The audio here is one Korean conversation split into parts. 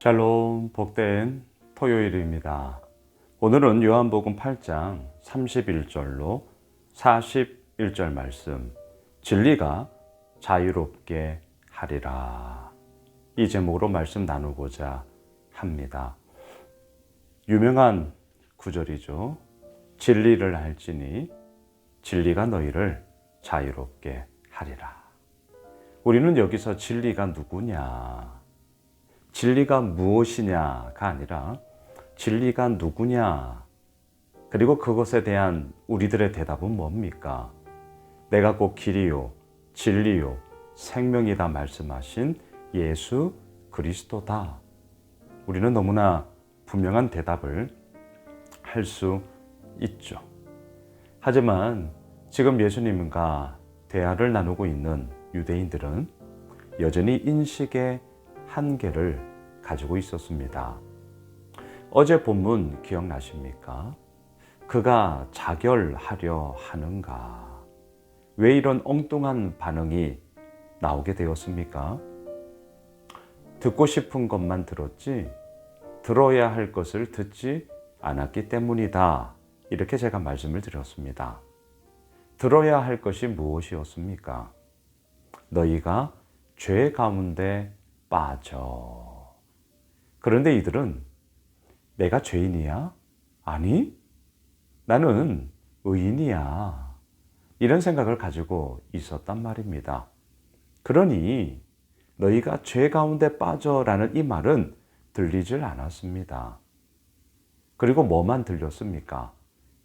샬롬, 복된 토요일입니다. 오늘은 요한복음 8장 31절로 41절 말씀, 진리가 자유롭게 하리라, 이 제목으로 말씀 나누고자 합니다. 유명한 구절이죠. 진리를 알지니 진리가 너희를 자유롭게 하리라. 우리는 여기서 진리가 누구냐, 진리가 무엇이냐가 아니라 진리가 누구냐, 그리고 그것에 대한 우리들의 대답은 뭡니까? 내가 곧 길이요 진리요 생명이다 말씀하신 예수 그리스도다. 우리는 너무나 분명한 대답을 할 수 있죠. 하지만 지금 예수님과 대화를 나누고 있는 유대인들은 여전히 인식의 한계를 가지고 있었습니다. 어제 본문 기억나십니까? 그가 자결하려 하는가? 왜 이런 엉뚱한 반응이 나오게 되었습니까? 듣고 싶은 것만 들었지 들어야 할 것을 듣지 않았기 때문이다. 이렇게 제가 말씀을 드렸습니다. 들어야 할 것이 무엇이었습니까? 너희가 죄 가운데 빠져. 그런데 이들은 내가 죄인이야? 아니, 나는 의인이야. 이런 생각을 가지고 있었단 말입니다. 그러니 너희가 죄 가운데 빠져라는 이 말은 들리질 않았습니다. 그리고 뭐만 들렸습니까?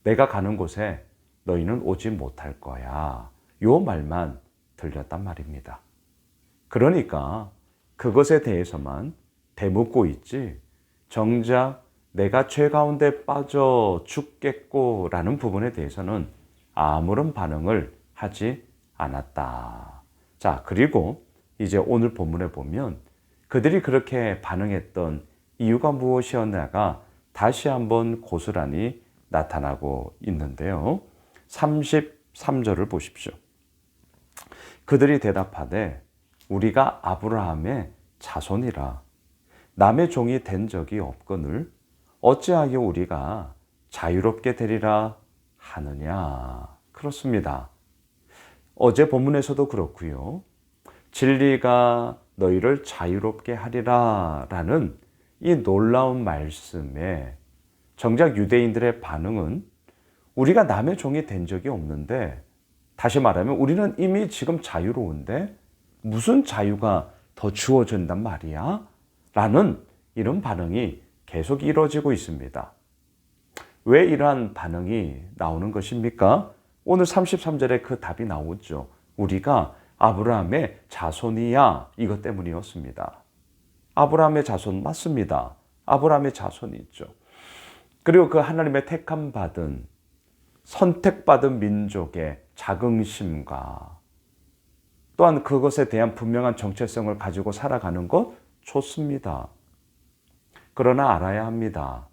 내가 가는 곳에 너희는 오지 못할 거야. 요 말만 들렸단 말입니다. 그러니까 그것에 대해서만 대묻고 있지, 정작 내가 죄 가운데 빠져 죽겠고라는 부분에 대해서는 아무런 반응을 하지 않았다. 자, 그리고 이제 오늘 본문에 보면 그들이 그렇게 반응했던 이유가 무엇이었나가 다시 한번 고스란히 나타나고 있는데요. 33절을 보십시오. 그들이 대답하되 우리가 아브라함의 자손이라 남의 종이 된 적이 없거늘 어찌하여 우리가 자유롭게 되리라 하느냐. 그렇습니다. 어제 본문에서도 그렇고요. 진리가 너희를 자유롭게 하리라 라는 이 놀라운 말씀에 정작 유대인들의 반응은 우리가 남의 종이 된 적이 없는데, 다시 말하면 우리는 이미 지금 자유로운데 무슨 자유가 더 주어진단 말이야? 라는 이런 반응이 계속 이루어지고 있습니다. 왜 이러한 반응이 나오는 것입니까? 오늘 33절에 그 답이 나오죠. 우리가 아브라함의 자손이야. 이것 때문이었습니다. 아브라함의 자손 맞습니다. 아브라함의 자손이 있죠. 그리고 그 하나님의 택함 받은, 선택받은 민족의 자긍심과 또한 그것에 대한 분명한 정체성을 가지고 살아가는 것 좋습니다. 그러나 알아야 합니다.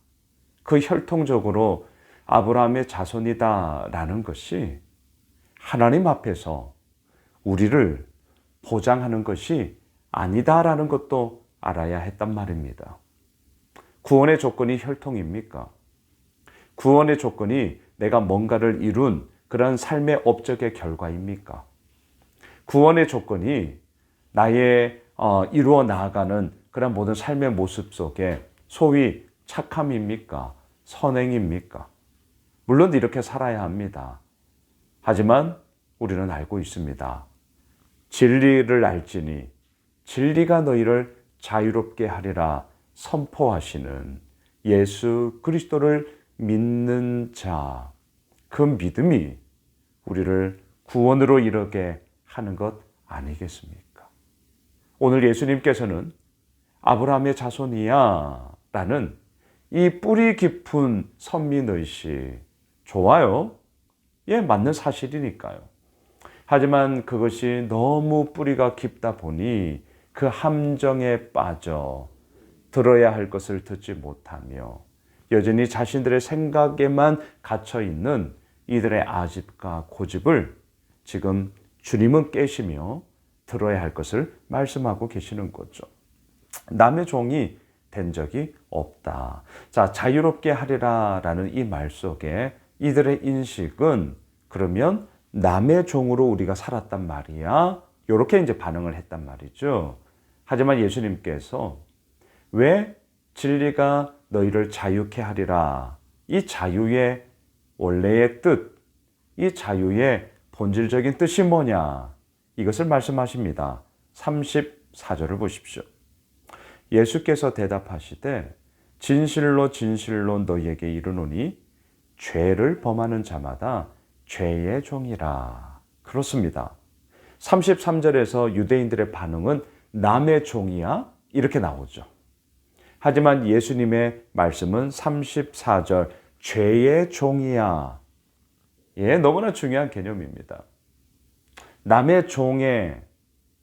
그 혈통적으로 아브라함의 자손이다라는 것이 하나님 앞에서 우리를 보장하는 것이 아니다라는 것도 알아야 했단 말입니다. 구원의 조건이 혈통입니까? 구원의 조건이 내가 뭔가를 이룬 그런 삶의 업적의 결과입니까? 구원의 조건이 나의 이루어 나아가는 그런 모든 삶의 모습 속에 소위 착함입니까? 선행입니까? 물론 이렇게 살아야 합니다. 하지만 우리는 알고 있습니다. 진리를 알지니 진리가 너희를 자유롭게 하리라 선포하시는 예수 그리스도를 믿는 자, 그 믿음이 우리를 구원으로 이르게 하는 것 아니겠습니까? 오늘 예수님께서는 아브라함의 자손이야 라는 이 뿌리 깊은 선민의식, 좋아요. 예, 맞는 사실이니까요. 하지만 그것이 너무 뿌리가 깊다 보니 그 함정에 빠져 들어야 할 것을 듣지 못하며 여전히 자신들의 생각에만 갇혀 있는 이들의 아집과 고집을 지금 주님은 깨시며 들어야 할 것을 말씀하고 계시는 거죠. 남의 종이 된 적이 없다. 자, 자유롭게 하리라 라는 이 말 속에 이들의 인식은 그러면 남의 종으로 우리가 살았단 말이야. 이렇게 이제 반응을 했단 말이죠. 하지만 예수님께서 왜 진리가 너희를 자유케 하리라. 이 자유의 원래의 뜻, 이 자유의 본질적인 뜻이 뭐냐? 이것을 말씀하십니다. 34절을 보십시오. 예수께서 대답하시되 진실로 진실로 너희에게 이르노니 죄를 범하는 자마다 죄의 종이라. 그렇습니다. 33절에서 유대인들의 반응은 남의 종이야? 이렇게 나오죠. 하지만 예수님의 말씀은 34절 죄의 종이야. 예, 너무나 중요한 개념입니다. 남의 종의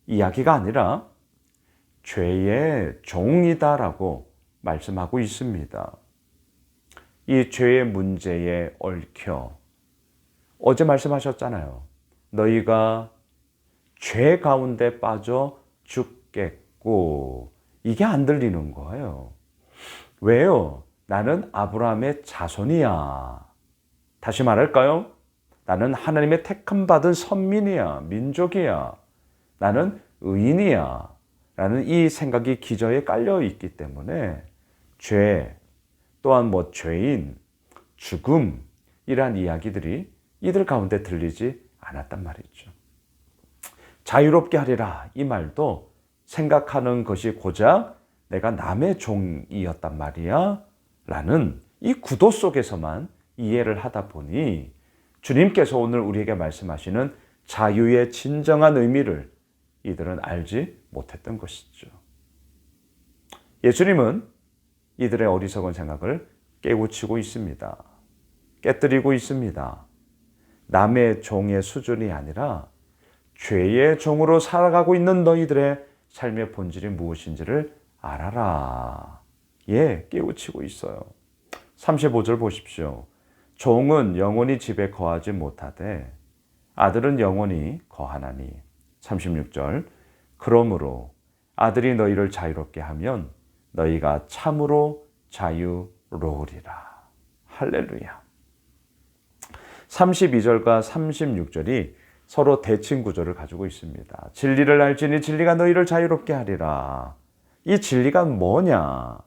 이야기가 아니라 죄의 종이다라고 말씀하고 있습니다. 이 죄의 문제에 얽혀 어제 말씀하셨잖아요. 너희가 죄 가운데 빠져 죽겠고 이게 안 들리는 거예요. 왜요? 나는 아브라함의 자손이야. 다시 말할까요? 나는 하나님의 택함 받은 선민이야. 민족이야. 나는 의인이야. 라는 이 생각이 기저에 깔려 있기 때문에 죄, 또한 죄인, 죽음이란 이야기들이 이들 가운데 들리지 않았단 말이죠. 자유롭게 하리라 이 말도 생각하는 것이 고작 내가 남의 종이었단 말이야 라는 이 구도 속에서만 이해를 하다 보니 주님께서 오늘 우리에게 말씀하시는 자유의 진정한 의미를 이들은 알지 못했던 것이죠. 예수님은 이들의 어리석은 생각을 깨우치고 있습니다. 깨뜨리고 있습니다. 남의 종의 수준이 아니라 죄의 종으로 살아가고 있는 너희들의 삶의 본질이 무엇인지를 알아라. 예, 깨우치고 있어요. 35절 보십시오. 종은 영원히 집에 거하지 못하되 아들은 영원히 거하나니. 36절 그러므로 아들이 너희를 자유롭게 하면 너희가 참으로 자유로우리라. 할렐루야. 32절과 36절이 서로 대칭 구조를 가지고 있습니다. 진리를 알지니 진리가 너희를 자유롭게 하리라. 이 진리가 뭐냐?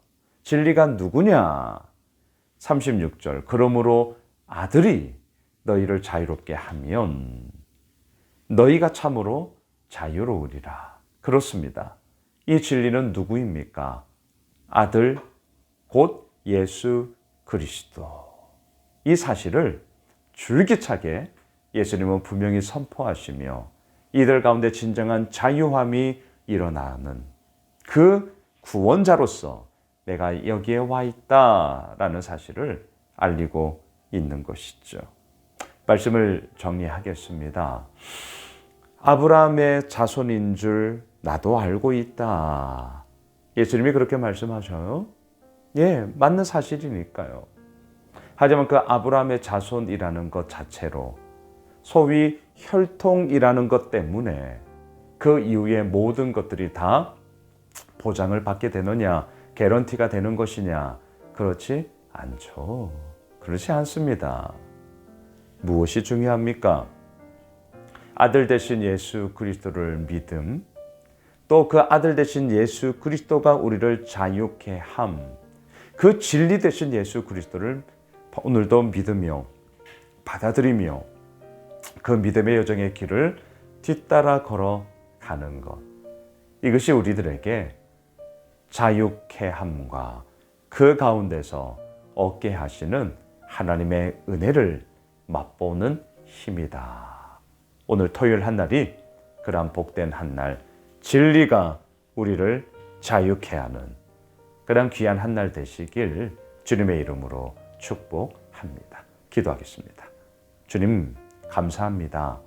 진리가 누구냐? 36절 그러므로 아들이 너희를 자유롭게 하면 너희가 참으로 자유로우리라. 그렇습니다. 이 진리는 누구입니까? 아들 곧 예수 그리스도. 이 사실을 줄기차게 예수님은 분명히 선포하시며 이들 가운데 진정한 자유함이 일어나는 그 구원자로서 내가 여기에 와 있다라는 사실을 알리고 있는 것이죠. 말씀을 정리하겠습니다. 아브라함의 자손인 줄 나도 알고 있다. 예수님이 그렇게 말씀하셔요. 예, 맞는 사실이니까요. 하지만 그 아브라함의 자손이라는 것 자체로 소위 혈통이라는 것 때문에 그 이후의 모든 것들이 다 보장을 받게 되느냐, 개런티가 되는 것이냐? 그렇지 않죠. 그렇지 않습니다. 무엇이 중요합니까? 아들 되신 예수 그리스도를 믿음, 또 그 아들 되신 예수 그리스도가 우리를 자유케 함, 그 진리 되신 예수 그리스도를 오늘도 믿으며 받아들이며 그 믿음의 여정의 길을 뒤따라 걸어가는 것, 이것이 우리들에게 자유케 함과 그 가운데서 얻게 하시는 하나님의 은혜를 맛보는 힘이다. 오늘 토요일 한 날이 그런 복된 한 날, 진리가 우리를 자유케 하는 그런 귀한 한 날 되시길 주님의 이름으로 축복합니다. 기도하겠습니다. 주님 감사합니다.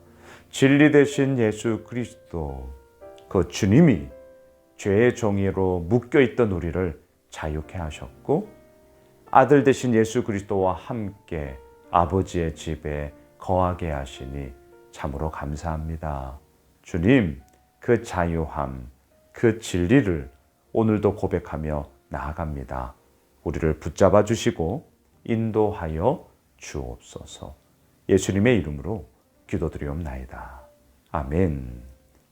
진리 되신 예수 그리스도, 그 주님이 죄의 종이로 묶여있던 우리를 자유케 하셨고 아들 되신 예수 그리스도와 함께 아버지의 집에 거하게 하시니 참으로 감사합니다. 주님, 그 자유함, 그 진리를 오늘도 고백하며 나아갑니다. 우리를 붙잡아 주시고 인도하여 주옵소서. 예수님의 이름으로 기도드리옵나이다. 아멘.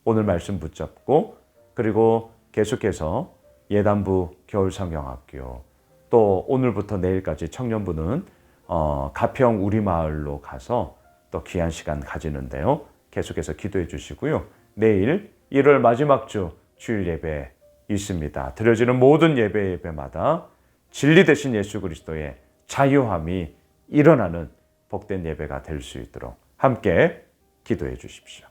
오늘 말씀 붙잡고 그리고 계속해서 예단부 겨울성경학교 또 오늘부터 내일까지 청년부는 가평 우리마을로 가서 또 귀한 시간 가지는데요. 계속해서 기도해 주시고요. 내일 1월 마지막 주 주일 예배 있습니다. 드려지는 모든 예배마다 진리 되신 예수 그리스도의 자유함이 일어나는 복된 예배가 될 수 있도록 함께 기도해 주십시오.